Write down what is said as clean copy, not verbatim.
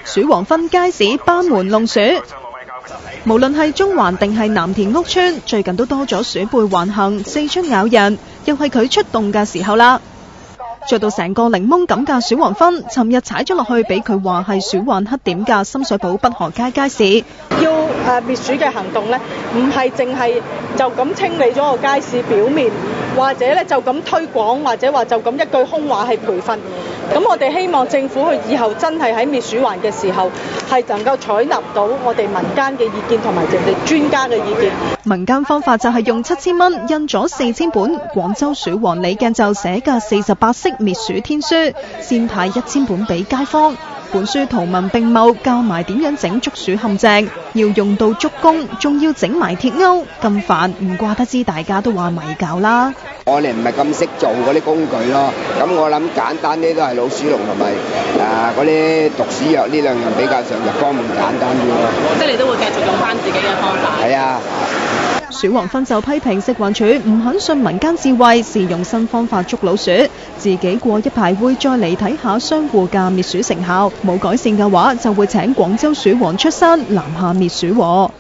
鼠王芬街市班門弄鼠，無論係中環定係藍田屋邨，最近都多咗鼠輩橫行，四出咬人，又係佢出動嘅時候啦。着到成個檸檬咁嘅鼠王芬，尋日踩咗落去，俾佢話係鼠患黑點嘅深水埗北河街街市。要滅鼠嘅行動呢，唔係淨係就咁清理咗個街市表面，或者咧就咁推廣，或者話就咁一句空話係培訓。咁我哋希望政府佢以後真係喺滅鼠環嘅時候，係能夠採納到我哋民間嘅意見同埋人哋專家嘅意見。民間方法就係用7000蚊印咗4000本廣州鼠王李鏡就寫嘅48式滅鼠天書，先派1000本俾街坊。本書圖文並茂，教埋點樣整捉鼠陷阱，要用到竹弓，仲要整埋鐵鈎，咁煩唔怪得知大家都話咪搞啦。我哋唔係咁識做嗰啲工具咯，咁我諗簡單啲都係老鼠籠同埋嗰啲毒鼠藥呢兩樣比較上就方便簡單啲咯。即係你都會繼續用翻自己嘅方法。係啊。鼠王芬就批評食環署唔肯信民間智慧，試用新方法捉老鼠，自己過一排會再嚟睇下商戶嘅滅鼠成效，冇改善嘅話就會請廣州鼠王出山南下滅鼠禍。